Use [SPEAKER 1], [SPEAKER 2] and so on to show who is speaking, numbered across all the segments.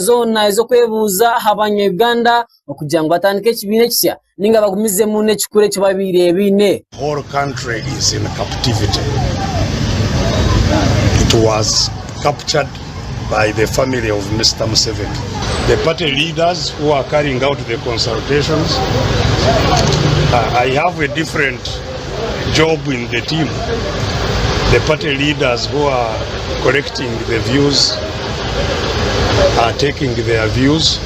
[SPEAKER 1] zona ezo kwebuuza Abanyuganda okugira ngo batandike ekibiina ekisya ninga bagumize mu nekikure kyo babire bine.
[SPEAKER 2] Whole country is in captivity. It was captured by the family of Mr. Museveni. The party leaders who are carrying out the consultations, I have a different job in the team. The party leaders who are collecting the views are taking their views.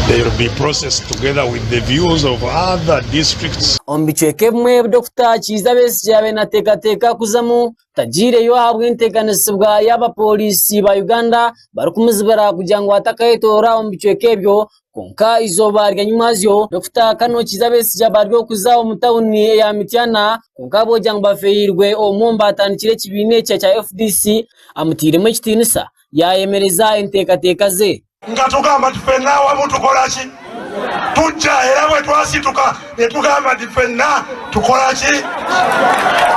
[SPEAKER 2] They will be processed together with the views of other districts.
[SPEAKER 1] Ombichweke mwe Dr. Kiza Besigye na teka kuzamu tajire yo habwe integanisibwa y'aba polisi ba Uganda barukumuzibara kugira ngo atakayitora ombichweke byo konka izoba ryanyumazyo Dr. Kano Kiza Besigye baryo kuza omutawuni ya Mityana konka boja ngo bafeirwe omomba atanikire kibine cya FDC amutire mu kitinisa yayemereza inteka ze
[SPEAKER 3] ngatugamba difenna wamu tukolachi tujja era bwe twasituka ne tugamba difenna tukolachi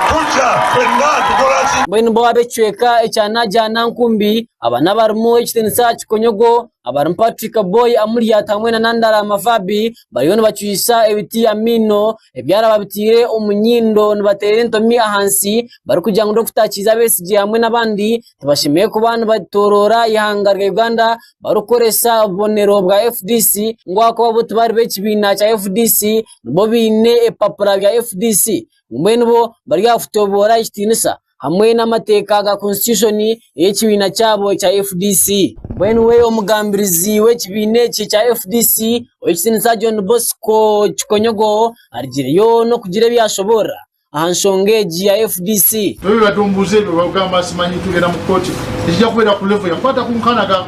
[SPEAKER 3] tujja fenna tukolachi
[SPEAKER 1] bwenu bo abechweka ekyana jana nkumbi abana barimo ekitinisa kikonyogo abarim Patrick Boy amuriya tamwe na nandara amafabi bariyo bacyisa ebiti amino ebyara babitire omunyindo nibatere ntomi ahansi bari kugira ngo Dr. Kiza Besigye hamwe nabandi tubashimiye ku bantu batorora ihanga rya Uganda barukoresa bonero bwa FDC ngo akabo tubari bekibina cya FDC bo bine epapura bya FDC mwene bo bari afutobora ikitinisa hamwe n'amateka ga constitution y'ekibina cyabo cya FDC. Bwenu we omugambirizi w'ekibine cya FDC oyikinisa John Bosco Kikonyogo arigiriyo no kugira byashobora ahanshongeji ya FDC.
[SPEAKER 4] Wewe batumbuze bagamba simanyi tugera mu court ijja kwera ku level yakwata kunkanaga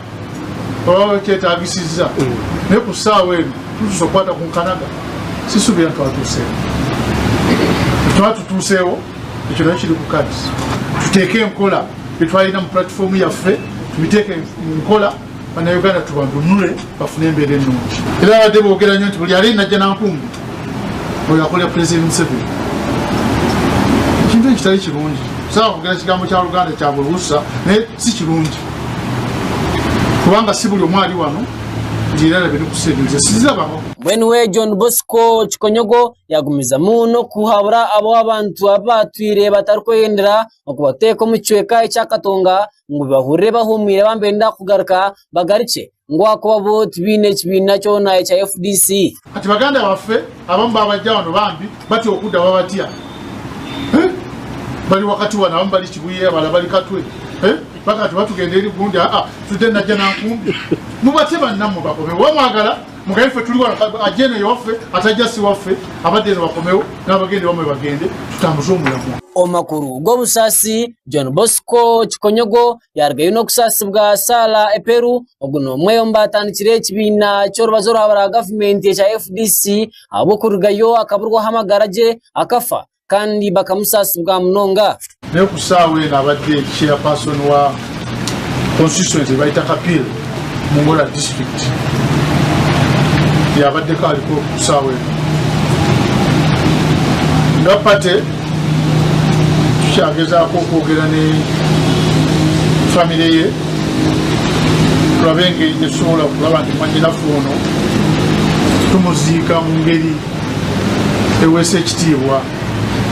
[SPEAKER 4] oba kyetagisiza ne kusawe tusokwata kunkanaga sisubira twatuseewo ekyo nakiri ku kadi tuteke enkola bitwalina mu platform yaffe tubiteke enkola bana Uganda tubandunule bafune embeera ennungi era badde boogera nnyo nti buli ali najja nankumbi oyo akolera President Museveni ekintu ekitali kirungi sawa kugera kigambo kya Luganda kya buluusa naye si kirungi kubanga si buli omwali wano njirala bino kusebenza sizabamo.
[SPEAKER 1] Bwenu we John Bosco Kikonyogo yagumiza muno kuhabura abo abantu abatwire batarukwendera okubateka mu cyeka cyakatonga ngo bahure bahumire bambenda kugaruka bagarice ngo akobabo tibine kibina cyo naye cya FDC.
[SPEAKER 4] Ati baganda baffe abamba abajjano bambi bati okuda babatya bali wakati wana bamba bali kibuye bali katwe bakati batugenda eri gundi tudenda jana nkumbi mubateba namwe bakome wamagala mugaife tuliwa ajene yoffe atajasi waffe abadde bakomewo nabagende bamwe bagende tutambuzo omulamu
[SPEAKER 1] omakuru go busasi John Bosco Kikonyogo yargayo no kusasibwa sala eperu oguno mweyomba atandikire ekibina cyorubazo rwabara government ya FDC abo kurugayo akaburwa hamagaraje akafa kandi bakamusasibwa munonga
[SPEAKER 4] ne kusawe nabadde chairperson wa constituency baita kapil Mongola district yabadde kaliko kusawe ngapate kyageza kwogera ne family ye tulabenga esobola kulaba nti mwanyinafu ono tumuziika mu ngeri ewese ekitiibwa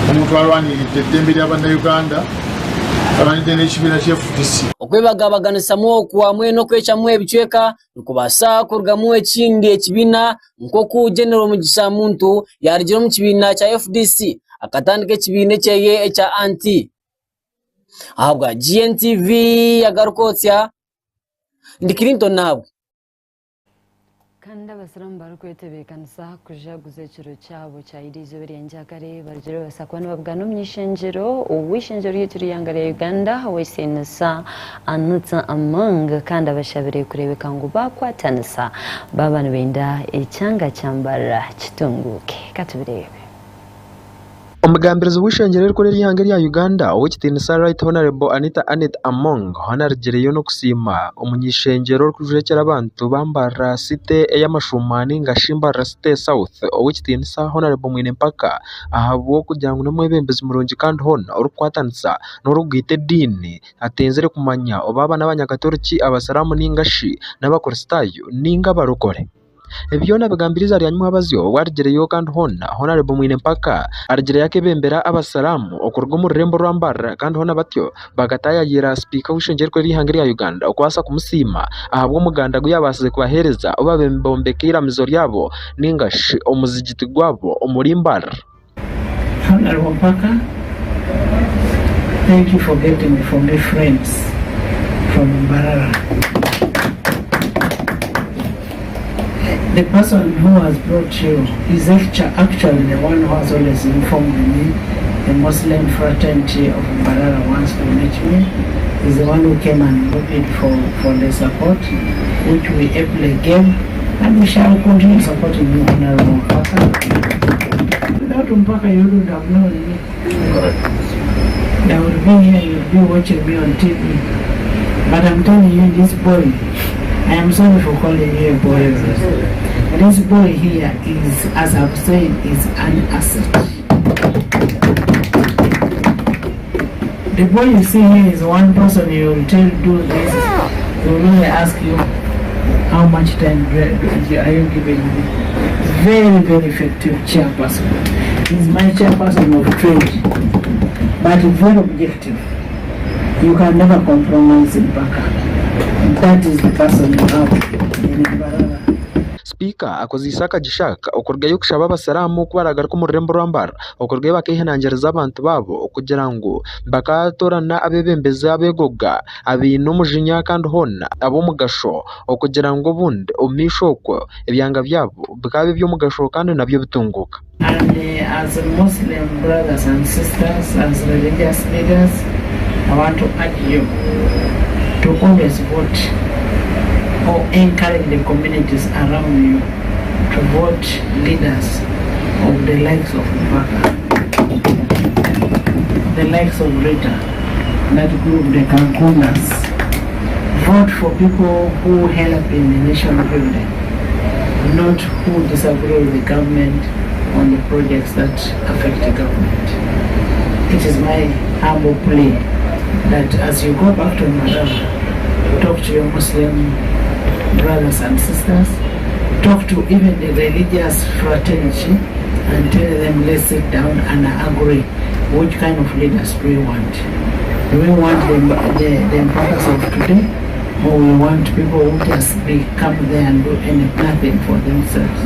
[SPEAKER 4] omuntu alwaniridde eddembe ly'Abannayuganda abanidde n'ekibiina kya FDC
[SPEAKER 1] okwebagabaganisamo okuwamwe n'okwekyamu ebichweka nkubasa kurugamu ekindi ekibiina nkoku General Mugisha Muntu yarijira mu kibiina kya FDC akatandika ekibiina kyeye ekya anti ahabwa Gntv Agarikwotsya ndikirinto nabo
[SPEAKER 5] Kanda basiramu barukwetebekanisa kujaguza ekiro kyabo kyayirizo beryenjagare barjero basakwana babugano myishenjero uwishenjero yitiri yangare Uganda wesenesa anutsa amanga kanda bashabire kurebeka ngo bakwatanisa babana benda ecyanga cyambara kitunguke katubirebe
[SPEAKER 6] Omugambirizi w'ishengero rikuru ry'ihanga rya Uganda ow'ekitiinisa Right Honorable Anita Anet Among honaregereyo n'okusiima omunyishengero kujurekera abantu bambarra site ey'amashumani ngashimbarra site South ow'ekitiinisa Honorable Mwinempaka ahabw'okugira ngu n'omwebembezi murungi kandi hona orukukwatanisa n'orugwita ediini atenzere kumanya oba abaana b'Abanyakatoriki Abasiramu ningashi n'Abakristaayo ninga abarokore. Ebyona bigambiriza ryanyuma abazyo waregereyo kandi hona Honorable Mwinempaka aregereyo akebembera Abasiramu okuruga mu rurembo rwa Mbarara kandi hona batyo bagatayayira Speaker w'ishengero ry'ihanga rya Uganda okwasa kumusiima ahabwo umuganda gwe yabasize kubahereza oba bombeka iramizo ryabo ningashi omuzigiti gwabo omuri Mbarara.
[SPEAKER 7] Honorable Mpaka, thank you for getting me from the friends from Mbarara. The person who has brought you is actually the one who has always informed me. The Muslim fraternity of Mbarara wants to meet me. Is the one who came and lobbied for the support, which we ably gave, and we shall continue supporting you, Honorable Mpaka. Without Mpaka, you wouldn't have known me. I would be here, you'd be watching me on TV. But I'm telling you, this boy, I am sorry for calling you a boy. This boy here is, as I've said, is an asset. The boy you see here is one person you will tell do this. He will only ask you how much time are you giving me. Very, very effective chairperson. He's my chairperson of trade, but very objective. You can never compromise in Baka. That is the person you have in Mbarara.
[SPEAKER 6] Speaker akozisaka gishaka okurugayo kushaba Abasiramu kubaragaruka mu rurembo rwa Mbarara okurugayo bakihanangiriza abantu babo okugira ngo bakatorana abebembeza abegoga abino mujinya kandi hona abomugasho okugira ngo bundi omishoko ebyanga byabo bikabe byomugasho kandi nabyo bitunguka.
[SPEAKER 7] And as Muslim brothers and sisters, as religious leaders, I want to urge you to always vote or encourage the communities around you to vote leaders of the likes of Mpaka, the likes of Rita, that group, the Akankwasa. Vote for people who help in the nation building, not who disagree with the government on the projects that affect the government. It is my humble plea that as you go back to Mbarara, talk to your Muslim brothers and sisters, talk to even the religious fraternity and tell them, let's sit down and agree which kind of leaders do we want. Do we want the Mpakas of today, or we want people who just come there and do nothing for themselves?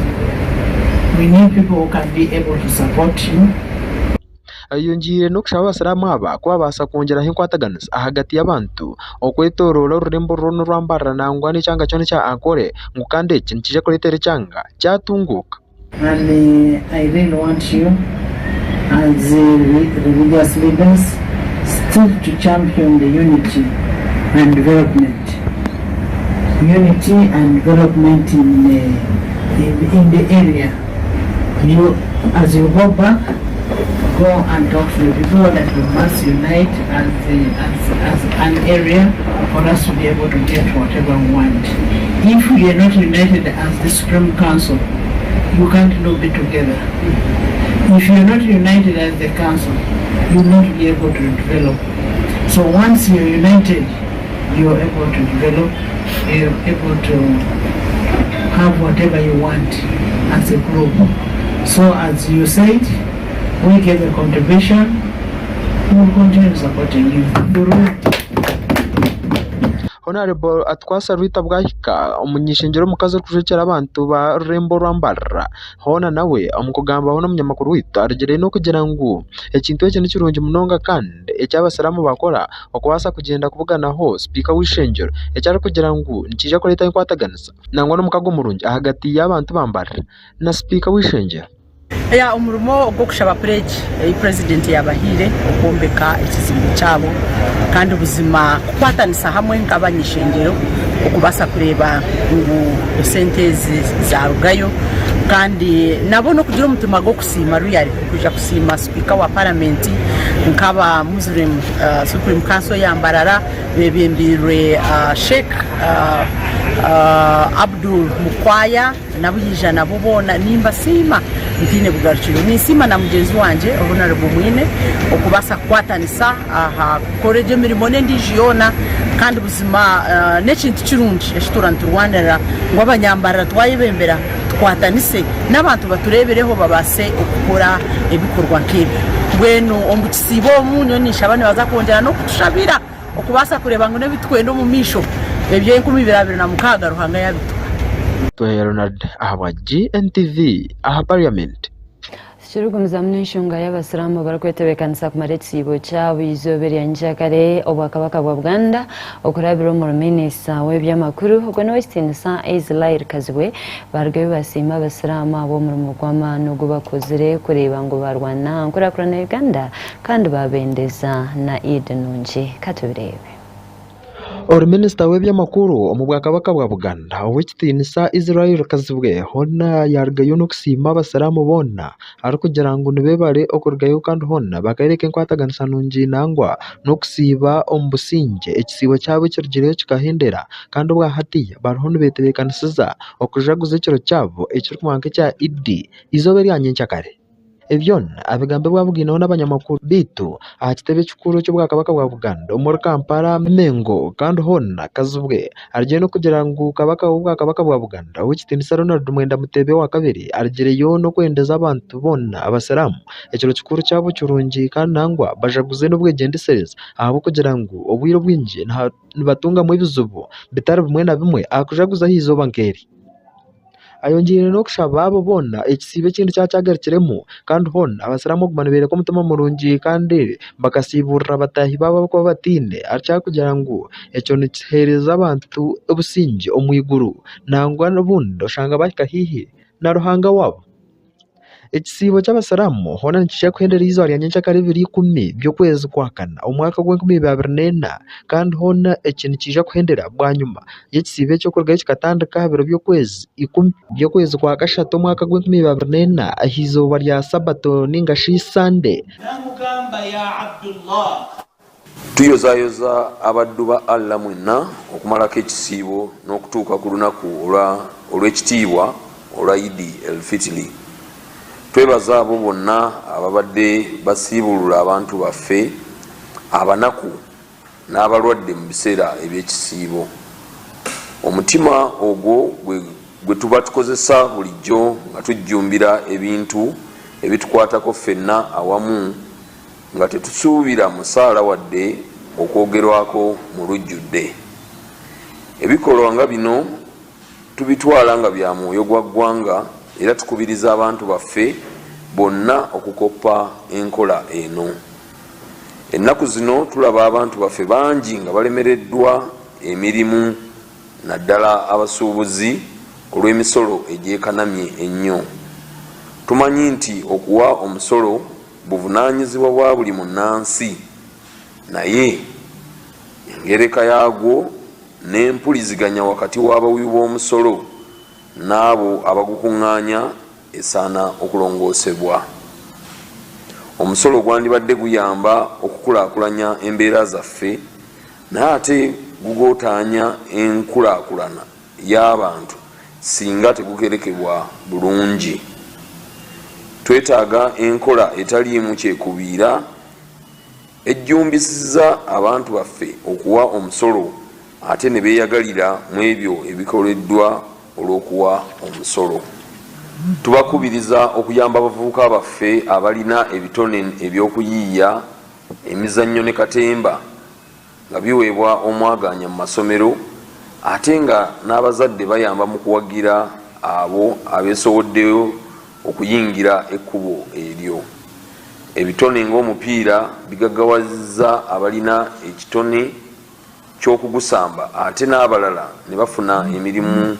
[SPEAKER 7] We need people who can be able to support you.
[SPEAKER 6] Ayongire no kushaba Abasiramu aba kwabasa kongeraho inkwataganiza hagati y'abantu okwetorora ururembo runo rwa Mbarara nangwa n'icyanga cyone cya Ankore ngo kandi iki nikije kuretera cyanga cyatunguka.
[SPEAKER 7] And I really want you as religious leaders still to champion the unity and development. Unity and development in the area. You, as you go back, go and talk to the people that we must unite as an area for us to be able to get whatever we want. If we are not united as the Supreme Council, you can't lobby together. If you are not united as the Council, you will not be able to develop. So once you are united, you are able to develop, you are able to have whatever you want as a group. So as you said, we give a contribution, we will continue supporting you.
[SPEAKER 6] Honorable Atkwasa Rwita bwahika umunyishengero mukazo kujurekera abantu ba rurembo rwa Mbarara hona nawe amukugamba hona munyamakuru witu aregereye no kugira ngo ekintu cyo n'ikirungi munonga kandi ecy'Abasiramu bakora okwasa kugenda kuvuganaho Speaker w'ishengero ecyari kugira ngo nikije ko leta y'inkwataganiza nangwa no mukago murungi hagati y'abantu bambarara na Speaker w'ishengero.
[SPEAKER 8] Ya umurimo gwo kushaba pledge president yabahire okumbeka ekizimbo cyabo kandi ubuzima kwatanisa hamwe nk'abanyishengero okubasa kureba ngo sentezi za rugayo kandi nabo no kugira umutima go kusima ruyari kuja kusima speaker wa parliament nkaba Muslim Supreme Council yambarara bebembirwe Sheikh Abdul Mukwaya nabuyija nabubona nimba sima ntine bugarukiro nisima na mugenzi wanje honorable mwine okubasa kwatanisa aha koreje mirimo ndijiyona kandi buzima nekintu kirungi eshituranta Rwanda ngo abanyambara twayibembera twatanise n'abantu baturebereho babase okukora ebikorwa nk'ibi bwenu ombukisibo munyo nishabane baza kongera no kutushabira okubasa kureba ngo nebitwendo mu misho ebyo 2026 ruhanga yabitwa
[SPEAKER 6] Ronald aha Gntv aha Parliament.
[SPEAKER 5] Chirugumiza munenshunga y'abasiramu barakwetebekana ku maretsibo cyabo izobere yanjakare obakabaka bwa Buganda okurabira mu minisita w'ebyamakuru ubwo no Western Sa Israel kazwe bargaye basima abasiramu abo mu rwama no gubakozere kureba ngo barwana nkurakurana Uganda kandi babendeza na Idenunje katubirebe.
[SPEAKER 6] Minisita w'ebyamakuru mu bwakabaka bwa Buganda w'Ikitinisa Israel kazibwe hona yargayo no kusima abasiramu bona ari kugira ngo nibebare okurgayo kandi hona bakareke nkwataganisa nungi nangwa no kusiba ombusinge ekisibo cyabo kirgireyo kikahendera kandi bwa hatiya bariho nibetebekanisiza okujaguza ekiro cyabo ekiri kumwanka cya Idi izobere yanyencyakare. Ebyon abigambe bwabuginaho n'abanyamakuru bitu aha kitebe cy'ukuru cyo bwakabaka bwa Buganda muri Kampala Mengo kandi hona kazubwe argiye no kugira ngo kabaka bwakabaka bwa Buganda w'Ikitinisa Ronald Mwenda Mutebe wa kabiri argireyo no kwendeza abantu bona abasiramu ekiro cy'ukuru cyabo cyurungi kandi nangwa bajaguze no bwegendesereza ahabo kugira ngo obwiro bwinje nibatunga mu bizubo bitari bimwe na bimwe akujaguza hizo bankeri ayongere no kushaba abo bona ekisibe kindi cyagarikiremo kandi hona abasiramu kumanubere ko mutama murungi kandi bakasiburira batahi baba ko batinde archa kugira ngo ecyo nihereza abantu obusinge omwiguru nangwa n'ubundo shanga bakahihi na ruhanga wabo. Ekisibo cy'abasiramu hona nikishya kwendera izo yanyencyakare 2010 byo kwezi kwa kana umwaka wa 2024 kandi hona ekintu kija kwendera bwanyuma y'ekisibe cyo kurgayo kikatandika habiro byo kwezi 10 byo kwezi kwa gashatu umwaka wa 2024 ahizo barya sabato ningashi Sunday.
[SPEAKER 9] Namugamba ya Abdullah tuyozayoza abaddu ba Allah mwenna okumalako ekisibo n'okutuuka ku lunaku olw'ekitiibwa olwa Idi el-Fitri. Twebaza abo bonna ababadde basiibulula abantu baffe abanaku n'abalwadde mu biseera eby'ekisiibo. Omutima ogwo gwe tuba tukozesa bulijjo nga tujjumbira ebintu ebitukwatako ffenna awamu nga tetusuubira musaala wadde okwogerwako mu lujjudde. Ebikolwa nga bino tubitwala nga bya mwoyo gwa ggwanga era tukubiriza abantu baffe bonna okukoppa enkola eno. Ennaku zino tulaba abantu baffe bangi nga balemereddwa emirimu naddala abasuubuzi olw'emisolo egyekanamye ennyo. Tumanyi nti okuwa omusolo buvunaanyizibwa bwa buli munnansi, naye engereka yaagwo n'empuliziganya wakati w'abawi b'omusolo n'abo abagukuŋŋaanya esaana okulongoosebwa. Omusolo gwandibadde guyamba okukulaakulanya embeera zaffe naye ate gugootaanya enkulaakulana y'abantu singa tegukerekebwa bulungi. Twetaaga enkola etaliimu kyekubiira ejjumbisiza abantu baffe okuwa omusolo ate ne beeyagalira mu ebyo ebikoleddwa olw'okuwa omusolo. Tubakubiriza okuyamba abavubuka baffe abalina ebitone ebyokuyiiya emizannyo ne katemba nga biweebwa omwaganya mu masomero ate nga n'abazadde bayamba mu kuwagira abo abeesowoddeyo okuyingira ekkubo eryo. Ebitone ng'omupiira bigaggawazizza abalina ekitone ky'okugusamba ate n'abalala ne bafuna emirimu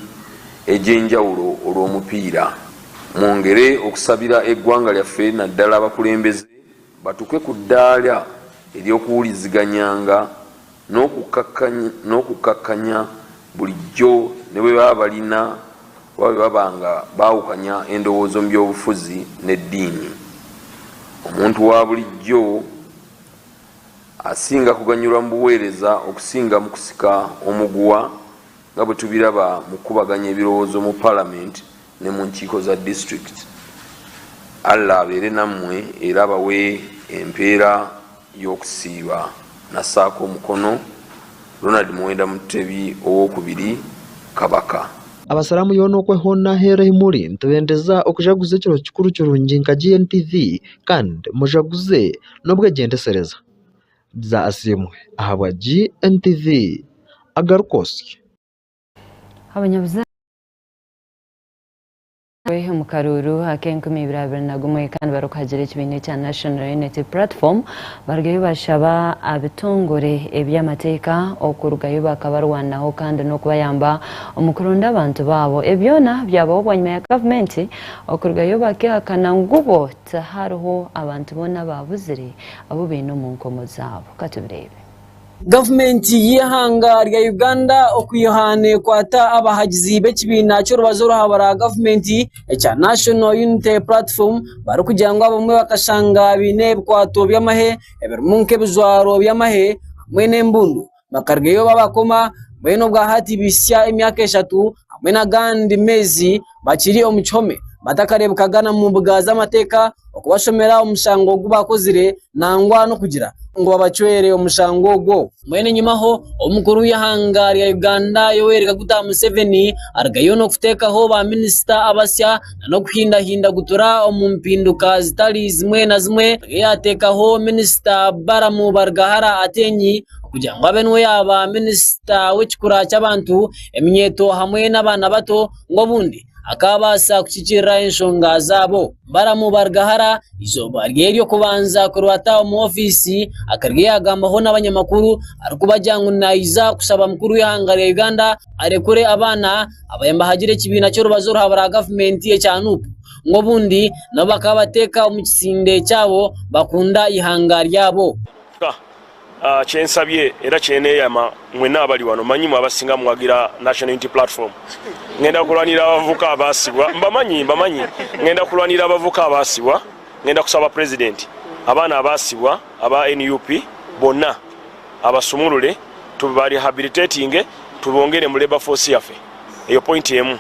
[SPEAKER 9] egy'enjawulo olw'omupiira. Mwongere okusabira eggwanga lyaffe naddala abakulembeze batuke ku ddaala ery'okuwuliziganyanga n'okukakkanya bulijjo ne bwe baba balina babanga baawukanya endowoozo mu byobufuzi n'eddiini. Omuntu wa bulijjo asinga kuganyulwa mu buweereza okusinga mu kusika omuguwa nga bwe tubiraba mu kubaganya ebirowoozo mu Parliament ne mu nkiiko za district. Allah abeere nammwe era abawe empeera y'okusiiba. Nassaako omukono Ronald Muwenda Mutebi owokubiri Kabaka.
[SPEAKER 6] Abasalamu yono okwehona here himuli ntubendeza okujaguza ekiro kikuru kirungi nka Gntv kandi mujaguze n'obwegendesereza za asimwe ahabwa Gntv. Agarikwotsya
[SPEAKER 5] mu karuru Akankwasa kandi barukagira ekibiina kya National Unity Platform barugayo bashaba abitongore eby'amateeka okurugayo bakabarwanaho kandi n'okubayamba omukurunda abantu baabo ebyona byabaho bwanyuma ya gavumenti okurugayo bakihakana ngubo tahariho abantu bona babuzire abo bino mu nkomo zaabo. Katubirebe.
[SPEAKER 1] Gavumenti y'ihanga rya Uganda okuyihane kwata abahagizi b'ekibiina cy'orubazo ruhabara gavumenti ekya National Unity Platform bari kugira ngo abamwe bakashanga bine ebikwato by'amahe ebirimu nk'ebijwaro by'amahe hamwe n'embundu bakargeyo babakoma bweno bwa hati bisya emyaka 3 hamwe n'agandi mezi bakiri omu kihome batakarebukagana mu mbuga z'amateka okubashomera omushango gubakozire nangwa no kugira ngo babacwere omushango gwo. Mwene nyumaho omukuru w'ihanga rya Uganda Yoweri Kaguta Museveni aragayo no kutekaho ba minister abasya no kuhindahinda gutura omumpinduka zitali zimwe na zimwe yatekaho minister Baramu Bargahara Atenyi kugira ngo abenwe yaba minister w'ekikura cy'abantu eminyeto hamwe n'abana bato ngo bundi akabasa kuchikira enshonga zabo. Baramu Bargahara izoba ryo kubanza kurwata mu ofisi akargiye agambaho n'abanyamakuru arikubajyangunaiza kusaba mukuru y'ihanga rya Uganda arekure abana abayamba hagire kibina cyo rubazo ruhabara gavumenti y'ecyanupu ngo bundi nabo bakabateka mu kisinde cyabo bakunda ihanga ryabo.
[SPEAKER 10] Kyensabye era kyeneyama mwena abali wano manyimu abasinga mwagira National Unity Platform ngenda kulwanira abavuka abasibwa mbamanyi ngenda kulwanira abavuka abasibwa ngenda kusaba president abana abasibwa aba NUP bonna abasumulule tubali rehabilitating tubongere mu labor force yafe eyo point emu.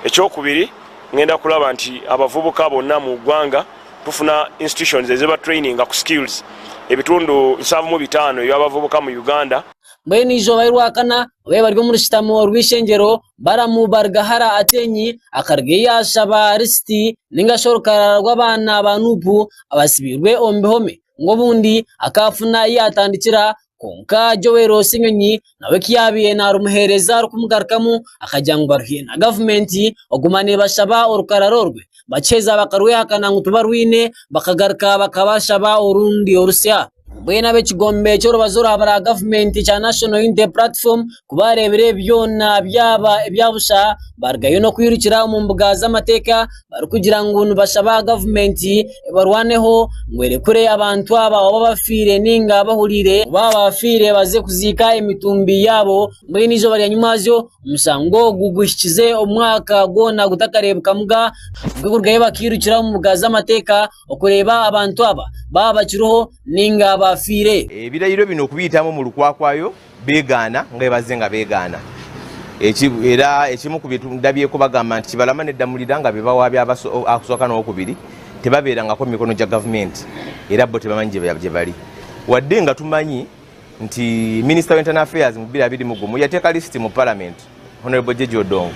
[SPEAKER 10] Ekyokubiri ngenda kulaba nti abavubuka bonna mu gwanga tufuna institutions ezeba training ku skills ebitundu 75 y'abavubuka mu Uganda.
[SPEAKER 1] Mbene ijo bayirwakana we baryo muri shitamo rwishengero Baramu Bargahara Atenyi akargeya ashaba risti ningashorukara rw'abana banupu abasibirwe ombehome ngo bundi akafuna yatandikira konka Joero Sinyonyi nawe kiyabiye na rumuhereza rukumugarkamu akajya ngo baruhiye na gavumenti ogumane bashaba orukararorwe bacheza bakarwe hakana ngutubarwine bakagarka bakabashaba urundi orusya. Bwena b'ekigombe cy'orubazo ruhabara gavumenti cya National Unity Platform kubarebere byona byaba ebyabusha bargayo no kwirukira mu mbuga z'amateka bari kugira ngo bashaba gavumenti barwaneho ngwerekure abantu aba bafire ninga bahurire bafire baze kuzika imitumbi yabo. Mbene ijo bari nyumazo umusango gugushyize umwaka gona gutakarebuka muga bw'urgaye bakirukira mu mbuga z'amateka okureba abantu aba baba kiruho ninga bafire.
[SPEAKER 11] Ebirayiro bino okubiyitamu mu lukwakwayo beegaana nga beegaana era ekimu ku bitundabyeko bagamba nti kibalama neddamulira nga bebawaabya akusooka n'okubiri tebabeerangako mu mikono gya gavumenti era bo tebamanyi gye bali wadde nga tumanyi nti Minister of Internal Affairs mu 2021 yateeka lisiti mu Parliament Honorable Jeje Odongo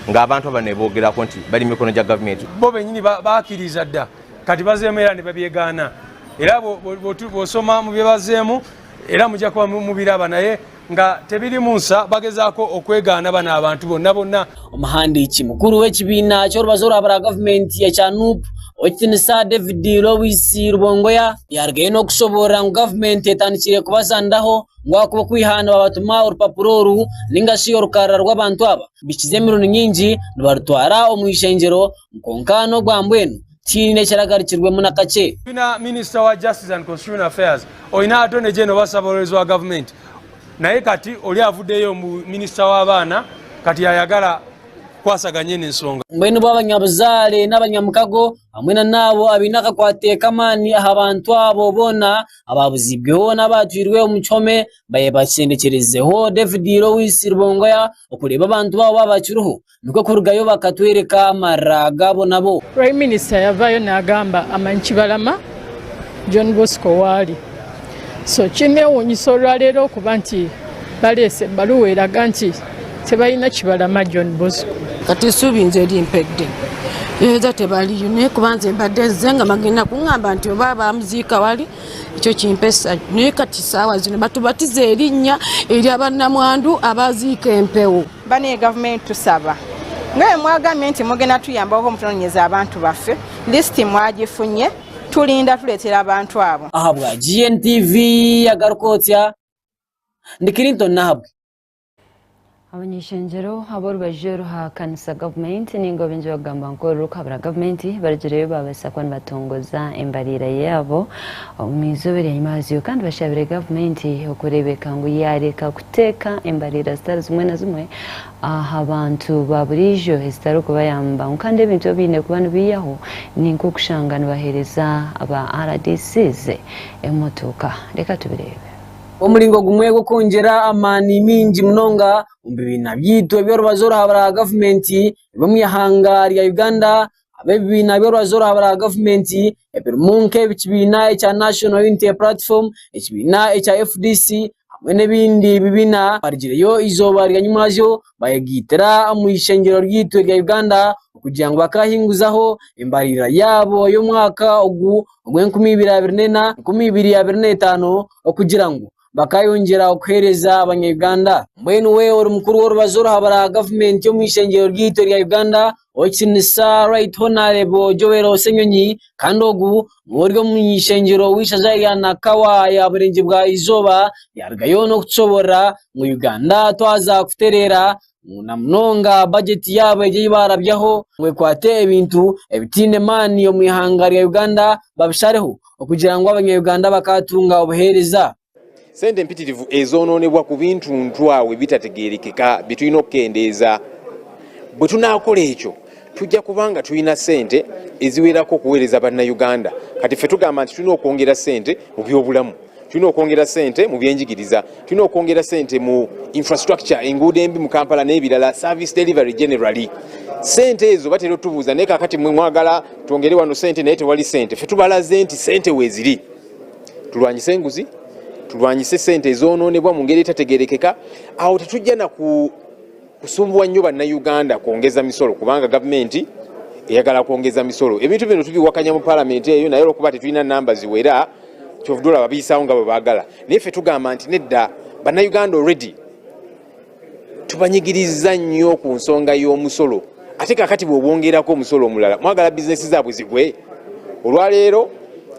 [SPEAKER 11] ng'abantu abo ne boogerako nti bali mu mikono gya gavumenti
[SPEAKER 12] bo bennyini bakkiriza dda kati bazeemu era ne babyegaana era bw'osoma mu byebazeemu era mujja kuba mubiraba naye nga tebiri munsa bagezaako okwegaana bano abantu bonna.
[SPEAKER 1] Omuhandiiki mukuru w'ekibiina ky'orubazo ruhabara gavumenti ekya NUP Okitinisa David Lowis Rubongoya yargaye n'okusobora ngu gavumenti etandikire kubasandaho ngwakuba kwihana babatuma urupapuro oru ningashi orukara rw'abantu aba bikize emirundi nyingi nibarutwara omwishenjero nkonkano gwa mbwenu tine kiragarikirwe munakache.
[SPEAKER 12] Bina Minister wa Justice and Constitutional Affairs oyina Attorney General basabolezi wa government naye kati oli avuddeyo mu Minister w'abaana kati yayagala kwasaganye n'ensonga.
[SPEAKER 1] Mbwenu bw'abanyabuzaale n'abanyamukago hamwe na nabo abinaka kwatekamani abantu abo bona ababuzibweho n'abatwirwe omuchome baye basendekerezeho David Lewis Rubongoya okureba abantu babo babakiruho niko kurugayo bakatwereka amaraga bo nabo.
[SPEAKER 13] Prime Minister yavayo n'agamba amanyi balama John Bosco wali so kinewunyisa olwaleero okuba nti baleese ebbaluwa eraga nti tebalina kibalama John Bosco.
[SPEAKER 14] Kati suubi nze eri mpedde era tebaliyo naye kuba nze mbadde zenga magenda kuŋŋamba nti oba bamuziika wali ekyo kimpesa naye kati saawa zino batubatiza erinnya eri abannamwandu abaziika empewo.
[SPEAKER 15] Bane gavumenti tusaba ngaye mwagambye nti mugenda tuyambako mutunoonyeza abantu baffe lisiti mwagifunye tulinda tuleetera abantu abo.
[SPEAKER 1] Ahabwa Gntv Agarikwotsya ndi Clinton nahabwe.
[SPEAKER 5] Abanyeshenjero aborubajero ha kanisa government ningo benje bagamba nkoro kabra government barajereyo babasakwa batongoza embarira yabo omizobere imaziyo kandi bashabire government okurebeka ngo yareka kuteka embarira stars zimwe na zimwe abantu baburijo estaro kubayamba kandi ebintu bine kubana biyaho ninko kushangana bahereza aba RDCs emotoka reka tubirebe.
[SPEAKER 1] Omulingo gumwe gukonjera amani mingi munonga umbibina byitwa ebyorubazoro habara government bamuyahanga ya Uganda abebina ebyorubazoro habara government ebimunke bikibina echa National Unity Platform ekibina echa FDC hamwe nebindi bibina barjireyo izoba ryanyumajo bayegitera mu ishengero ryitwa rya Uganda kugira ngo bakahinguzaho imbarira yabo yo mwaka ogu 2024 2025 okugira ngo bakayongera okuhereza abanyarwanda. Mbwenu we uri mukuru w'urubazoro habara government yo mwishengero ryito rya Uganda okinisa Right Honorable Joel Osenyonyi kandi ogu mworyo mwishengero wishaza ya nakawa ya burenge bwa izoba yargayo no kutsobora mu Uganda twaza kuterera munamnonga budget yabo eje barabyaho mwe kwate ebintu ebitine mani yo mwihangari ya Uganda babishareho okugira ngo abanyarwanda bakatunga obuhereza.
[SPEAKER 11] Sente mpitirivu ezoononebwa ku bintu ntwawe bitategeerekeka bitulina okukendeeza. Bwe tunaakola ekyo tujja kubanga tulina sente eziwerako okuweereza bannayuganda. Kati ffe tugamba nti tulina okwongera sente mu byobulamu, tulina okwongera sente mu byenjigiriza, tulina okwongera sente mu infrastructure, enguudo embi mu Kampala n'ebirala, service delivery generally. Sente ezo batera otubuuza naye kakati mwe mwagala twongere wano sente naye tewali sente. Ffe tubalaze nti sente weeziri. Tulwanyise enguzi, tulwanyise sente ezoononebwa mu ngeri etategeerekeka. Awo tetujja na kusumbuwa nnyo bannayuganda kwongeza misolo kubanga gavumenti eyagala kwongeza misolo. Ebintu bino tubiwakanya mu palamenti eyo naye olwokuba tetulina namba ziwera kyovuddula babiyisaawo nga bwe baagala. Naye ffe tugamba nti nedda bannayuganda already tubanyigiriza nnyo ku nsonga y'omusolo. Ate kakati bw'obwongerako omusolo omulala mwagala bizinesi zaabwe zigwe. Olwaleero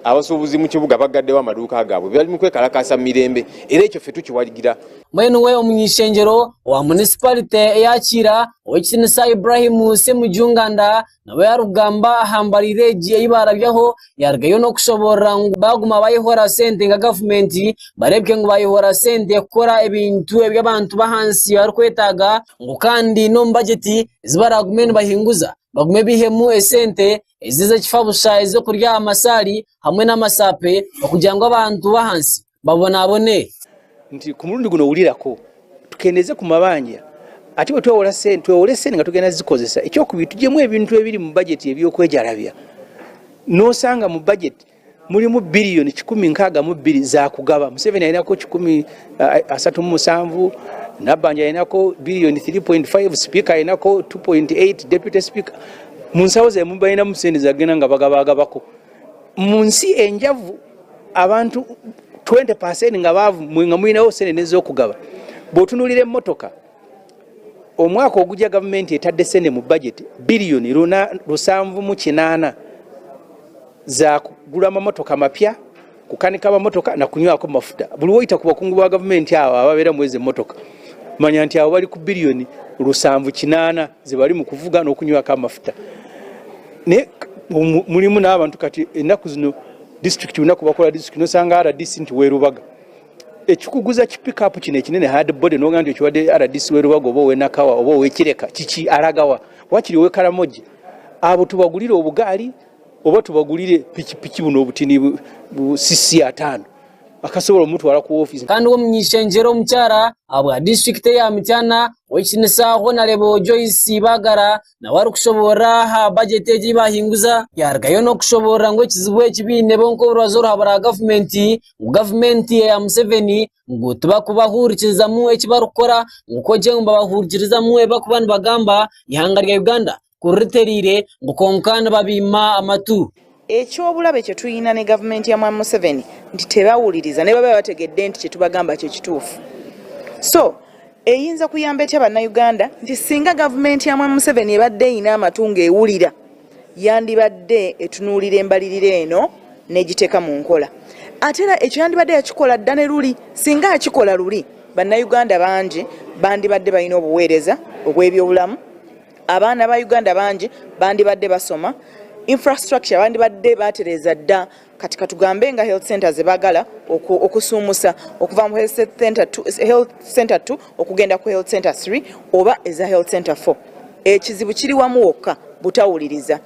[SPEAKER 11] abasuubuzi mu kibuga bagaddewo amaduuka gaabwe bali mu kwekalakaasa mu mirembe era ekyo ffe tukiwaligira.
[SPEAKER 1] Mbwenu we omunyishenjero wa municipality eyakira owekitinisa Ibrahim Semujunganda nawe yarugamba hambalire eji eyibarabyaho yargayo n'okusobora ngo baguma bayihora sente nga government barebye ngo bayihora sente kukora ebintu eby'abantu bahansi barikwetaga ngo kandi no budget zibaragumene bahinguza bagume bihemu esente ezize kifabusha ezo kurya amasali hamwe n'amasape okugira ngo abantu bahansi babonabone
[SPEAKER 16] nti ku mulundi guno wulirako tukendeze ku mabanja ati bwe twewola sente nga tugenda zikozesa ekyokubiri tujjemu ebintu ebiri mu budget ebyokwejalabya n'osanga mu budget mulimu biliyoni 162 za kugaba. Museveni alinako 137, Nabanja alinako biliyoni 3.5, Speaker alinako 2.8, Deputy Speaker. Mu nsawo ze mubalina mu sente zagenda nga bagabagabako. Mu nsi enjavu abantu 20% nga baavu nga mulinawo sente n'ez'okugaba. Bw'otunuulira emmotoka omwaka ogujja gavumenti etadde sente mu budget biliyoni 708 za kugula amamotoka mapya, kukanika amamotoka na kunywako mafuta. Buli woyita ku bakungu ba gavumenti awo ababeera mwezi emmotoka manya nti awo bali ku biliyoni 708 ze bali mu kuvuga n'okunywako amafuta. Ne mulimu n'abantu kati ennaku zino district unaku bakola district nosanga RDC nti werubaga ekikuguza kipikapu kino ekinene hard body n'ogamba nti ekiwadde RDC w'Erubago oba ow'Enakawa oba ow'Ekireka kiki alagawa wakiri ow'Ekaramogi abo tubagulire obugaali oba tubagulire pikipiki buno obutini sisi 5 akasobola omutwala ku office.
[SPEAKER 1] Kandi wo munyishenjero omukyara abwa district ya Mityana wekinisa Honorable Joyce Bagara na wari kushobora ha budget eji bahinguza yargayo no kushobora ngo kizibu ekibine bonko urwazoro habara government ya Museveni ngo tubakubahurikiza mu ekibarukora ngo je ngo babahurikiriza mu bakubana bagamba ihanga rya Uganda kuriterire ngo konkana babima amatu.
[SPEAKER 15] Ekyobulabe kye tuyina ne gavumenti ya Mwami Museveni nti tebawuliriza ne baba bategedde nti kye tubagamba kye kituufu. So eyinza kuyamba etya bannayuganda nti singa gavumenti ya Mwami Museveni ebadde eyina amatungo ewulira yandibadde etunuulira embalirire eno n'egiteeka mu nkola. Ate era ekyo yandibadde yakikola dda ne luli singa akikola luli bannayuganda bangi bandibadde balina obuweereza obw'ebyobulamu, abaana ba Uganda bangi bandibadde basoma, infrastructure bandibadde batereza dda kati katugambe nga health centers bagala okusumusa okuva mu health center 2 okugenda ku health center 3 oba eza health center 4. Ekizibu kiri wamu wokka butawuliriza.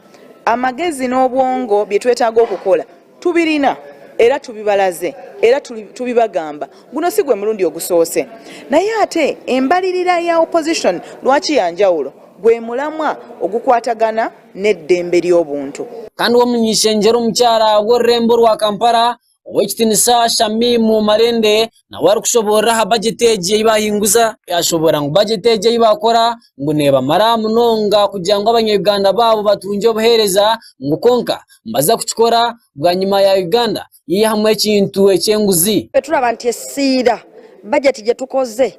[SPEAKER 15] Amagezi n'obwongo bye twetaaga okukola tubirina era tubibalaze era tubibagamba guno si gwe mulundi ogusoose. Naye ate embalirira ya opposition lwaki yanjawulo gwe mulamwa ogukwatagana n'eddembe ly'obuntu.
[SPEAKER 1] Kandi wo munyishenjero omukyara w'orurembo rwa Kampala owekitinisa Shamimu Marende na wari kushobora ha budget eji ibahinguza yashobora ngo budget eji ibakora ngo nebamara munonga kugira ngo abanyarwanda babo batunje obuhereza ngo konka mbaza kukikora bwa nyuma ya Uganda yihamwe ekintu ekyenguzi.
[SPEAKER 17] Turaba nti esira budget je tukoze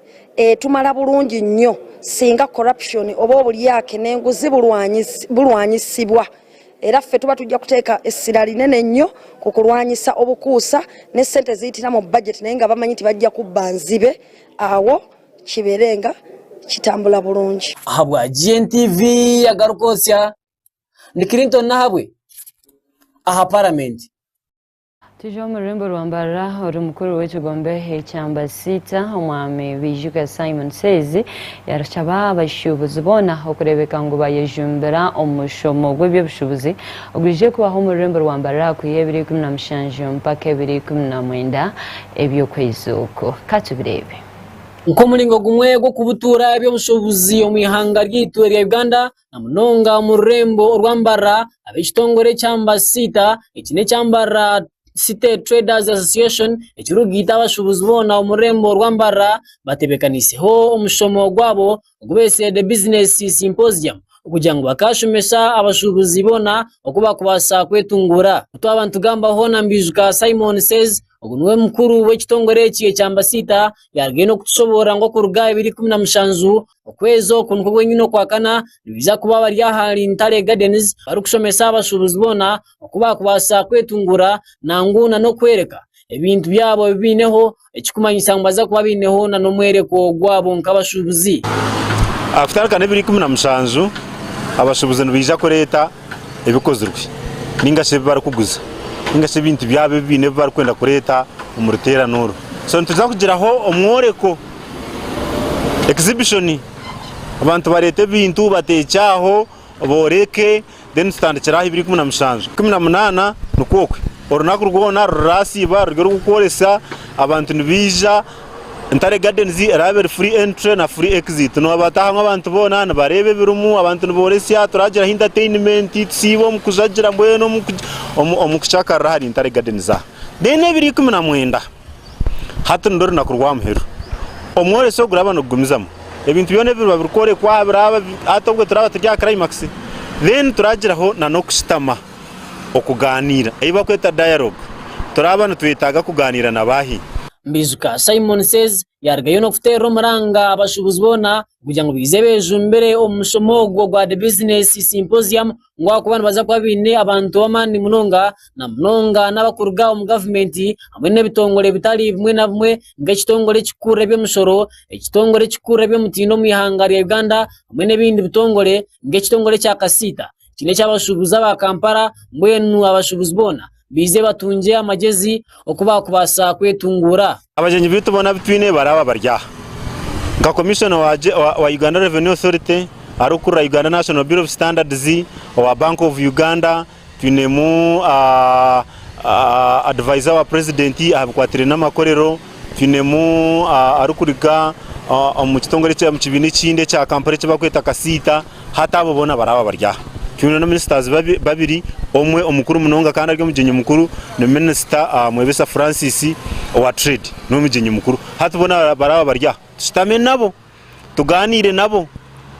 [SPEAKER 17] tumala bulungi nnyo singa corruption oba obulyake n'enguzi bulwanyisibwa. Era ffe tuba tujja kuteeka essira linene nnyo ku kulwanyisa obukuusa ne ssente ziyitira mu budget naye nga bamanyi nti bajja kubba nzibe awo kibeerenga kitambula bulungi.
[SPEAKER 1] Ahabwa Gntv Agarikwotsya ni Clinton nahabwe aha parliament.
[SPEAKER 5] Tujja mu rurembo rwa Mbarara ori mukuru w'ekigombe ekyamba sita omwami Bijuga Simon Says yarashaba abashubuzi bona okurebeka ngo bayejumbira omushomo gw'ebyobushubuzi ogwije kubaho mu rurembo rwa Mbarara ku 2017 mpaka 2019 ebyokwezi uko katubirebe.
[SPEAKER 1] Uko mulingo gumwe gwo kubutura ebyobushubuzi omwihanga ry'itwe rya Uganda na munonga mu rurembo rwa Mbarara ab'ekitongore kyamba sita ekine kyambara State Traders Association ekirugita abashubuzi bona omurembo rwa Mbarara batebekaniseho omushomo gwabo ogubese the business symposium kugira ngo bakashumesha abashubuzi bona okuba kubasa kwetungura. Kuto abantu gamba hona Bijuga Simon Says ogunwe mukuru w'ekitongore ekiye cyamba sita yargeno kutushobora ngo kuruga 2017 okwezo kunko gwenyino kwakana biza kuba bari ahali Ntale Gardens bari kushomesa abashubuzi bona okuba kubasa kwetungura nanguna no kwereka ebintu byabo bineho ekikumanyisa mbaza kuba bineho na nomwereko gwabo nk'abashubuzi.
[SPEAKER 18] Afutaka 2017 abashubuzi biza kureta ebikozirwe ninga se bari kuguza ninga se bintu byabe bine bari kwenda kureta umurutera noro so ntuza kugiraho omworeko exhibition abantu barete bintu batecaho boreke then stand kiraho 2017 nukokwe orunaku rwona rurasiba rugero gukoresa abantu nibija Ntale Gardens erabe free entry na free exit no abataha abantu bona barebe birumu abantu niboresya turagira entertainment tsibo mukuzagira mbweno omukuchakara hari Ntale Gardens dene 2019 hatu ndoro nakurwa muheru omwore so guraba no gumizamo ebintu byone birabikore kwa biraba atobwe turaba turya climax then turagiraho na no kushitama okuganira iba kweta dialogue turaba no twitaga kuganira nabahi.
[SPEAKER 1] Bijuga Simon Says yargayo no kutera omuranga abashubuzi bona kugira ngo bizebejumbere omushomo gwa the business symposium ngwa kubana baza kwa bine abantu bamani munonga n'abakuruga mu government hamwe n'ebitongole bitali bimwe na bimwe ng'ekitongole kikure by'omushoro ekitongole kikure by'omutino mwihanga rya Uganda hamwe n'ebindi bitongole ng'ekitongole kya kasita kine cy'abashubuzi ba Kampala mbwenu abashubuzi bona bize batunje amagezi okuba kubasa kwetungura.
[SPEAKER 18] Abajenyi bitu bona bitwine baraba barya nga commissioner wa Uganda Revenue Authority arukura Uganda National Bureau of Standards wa Bank of Uganda twinemu advisor wa president abukwatire n'amakorero twinemu arukurika mu kitongore cya mu kibini kinde cya kampare cyo bakweta kasita hata abo bona baraba barya twino na ministers babiri omwe omukuru munonga kandi ari mujenyi mukuru no minister Mwebesa Francis wa trade no mujenyi mukuru hata bona baraba barya tutame nabo tuganire nabo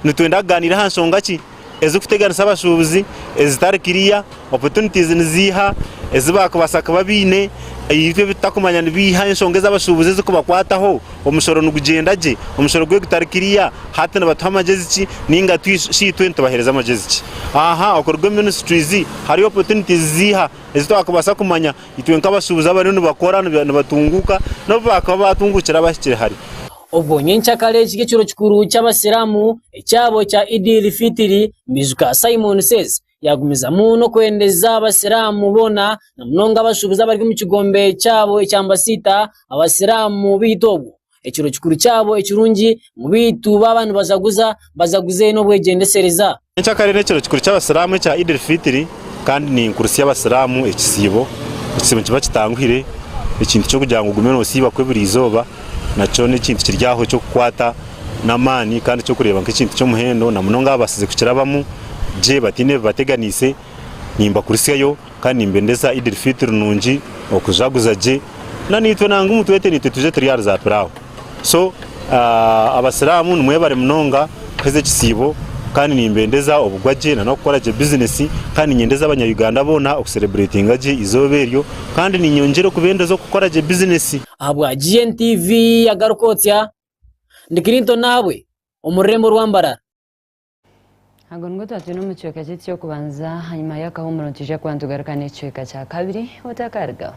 [SPEAKER 18] nitwenda kuganira hansonga ki ezo kutegana sabashubuzi ezitarikiriya opportunities niziha ezibakubasaka babine ibyo bitakumanya nibiha ensonga z'abashubuzi zo kubakwataho omushoro nugugendaje omushoro gwe gutarikiriya hata nabatwa amagezi ki ninga twishitwe ntubahereza amagezi ki aha okorwe ministries hari opportunities ziha ezitwakubasa kumanya itwe nk'abashubuzi abantu bakora nabatunguka no bakaba batungukira bashyikire hari
[SPEAKER 1] Obonye nchakale chikechuro chikuru cy'abasiramu ecyabo cya Idil Fitri Mizuka Simon says yagumiza muno kwendeza abasiramu bona na mnonga bashubuza bari mu kigombe cyabo ecyambasita abasiramu bitogo ekiro chikuru cyabo ekirungi mu bitu babantu bazaguze no bwegendesereza.
[SPEAKER 18] Nchakale n'ekiro chikuru cy'abasiramu cya Idil Fitri kandi ni inkurusi y'abasiramu ekisibo kiba kitangwire ikintu cyo kugira ngo gume no siba kweburi izoba nacho ni kintu kiryaho cyo kukwata namani kandi cyo kureba nk'ikintu cyo muhendo na munonga abasize kukirabamu je batine bateganise nimba kurisiyo kandi nimbendeza Idil Fitri nunji okujaguza je na nitwe nanga umutwete nitwe tuje triyar za prawo so abasiramu numwe bare munonga kweze kisibo kandi nimbendeza obugwaje na no gukora je business kandi nyendeza abanya-Uganda bona okucelebrating aje izoberyo kandi ninyongero kubendeza gukora je business.
[SPEAKER 1] Abwa Gntv Agarikwotsya ndikirinto nawe omurembo rwambara
[SPEAKER 5] Hago ngo twatino mu cyeka cyo kubanza hanyuma yakahumuro tuje kwantugaruka n'cyeka cya kabiri utakarga.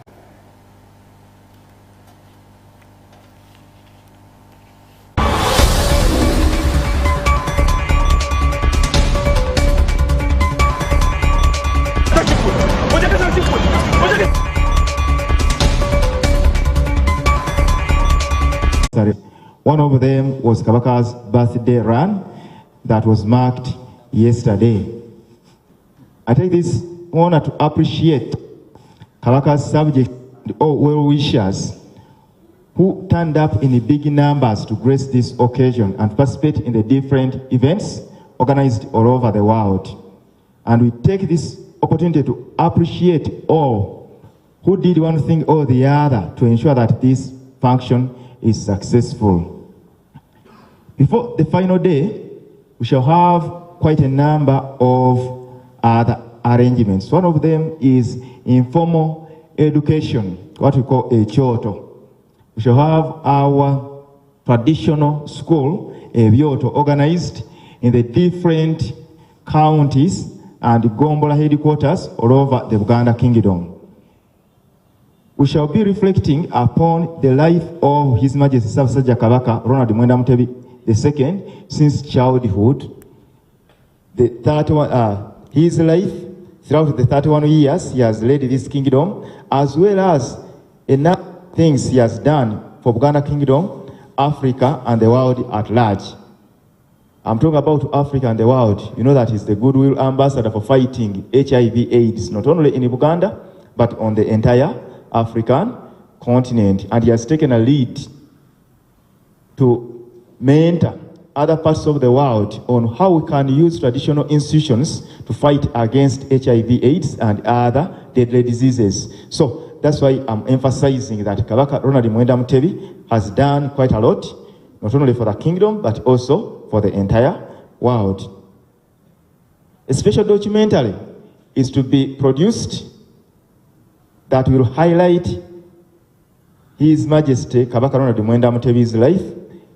[SPEAKER 19] One of them was Kabaka's birthday run that was marked yesterday. I take this honor to appreciate Kabaka's subject and all well-wishers who turned up in big numbers to grace this occasion and participate in the different events organized all over the world. And we take this opportunity to appreciate all who did one thing or the other to ensure that this function is successful. Before the final day, we shall have quite a number of other arrangements. One of them is informal education, what we call a choto. We shall have our traditional school, a vyoto, organized in the different counties and Gombola headquarters all over the Buganda Kingdom. We shall be reflecting upon the life of His Majesty Ssaabasajja Kabaka Ronald Mwenda Mutebi II since childhood. His life throughout the 31 years he has led this kingdom, as well as enough things he has done for Buganda Kingdom, Africa, and the world at large. I'm talking about Africa and the world. You know that he's the goodwill ambassador for fighting HIV/AIDS, not only in Uganda, but on the entire African continent. And he has taken a lead to mentor other parts of the world on how we can use traditional institutions to fight against HIV/AIDS and other deadly diseases. So that's why I'm emphasizing that Kabaka Ronald Mwenda Mutebi has done quite a lot, not only for the kingdom, but also for the entire world. A special documentary is to be produced that will highlight His Majesty Kabaka Ronald Mwenda Mutebi's life,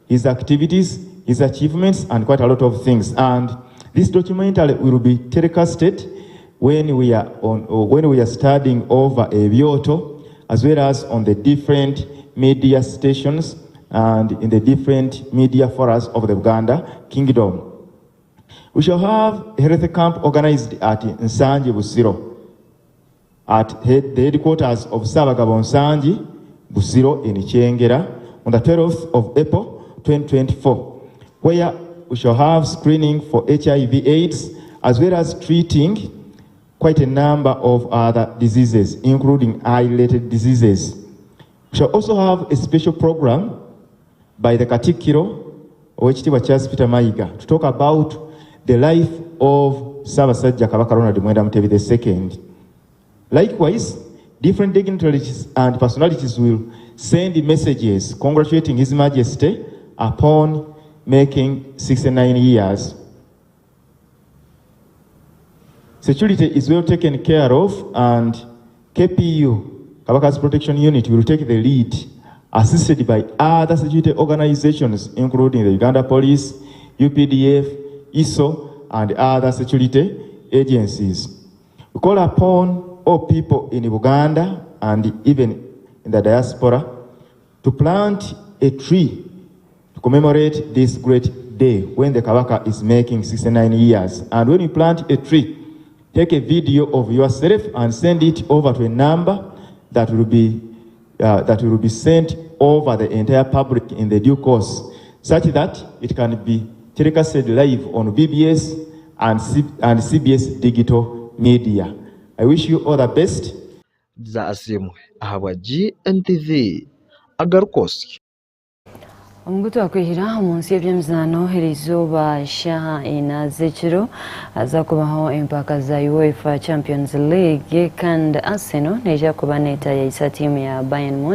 [SPEAKER 19] his activities, his achievements, and quite a lot of things. And this documentary will be telecasted when we are studying over a Vyoto, as well as on the different media stations and in the different media forums of the Uganda Kingdom. We shall have a health camp organized at Nsanje Busiro. at the headquarters of Sabagabo Nsangi, Busiro in Kyengera on the 12th of April 2024, where we shall have screening for HIV/AIDS as well as treating quite a number of other diseases, including eye-related diseases. We shall also have a special program by the Katikiro, Owekitiibwa Charles Peter Mayiga, to talk about the life of Ssaabasajja Kabaka Ronald Mwenda Mutebi II. Likewise, different dignitaries and personalities will send messages congratulating His Majesty upon making 69 years. Security is well taken care of, and KPU, Kabaka's Protection Unit, will take the lead, assisted by other security organizations, including the Uganda Police, UPDF, ISO, and other security agencies. We call upon all people in Uganda and even in the diaspora to plant a tree to commemorate this great day when the Kabaka is making 69 years. And when you plant a tree, take a video of yourself and send it over to a number that will be sent over the entire public in the due course, such that it can be telecasted live on BBS and CBS digital media. I wish you all the best.
[SPEAKER 6] Za asimu ahabwa Gntv Agarikwotsya.
[SPEAKER 5] Omuntu akwihira munsi y'ebyemizano erizuba sha inazekiro aza kubaho empaka za UEFA Champions League kandi Arsenal neja kuba neta ya isa timu ya Bayern Munich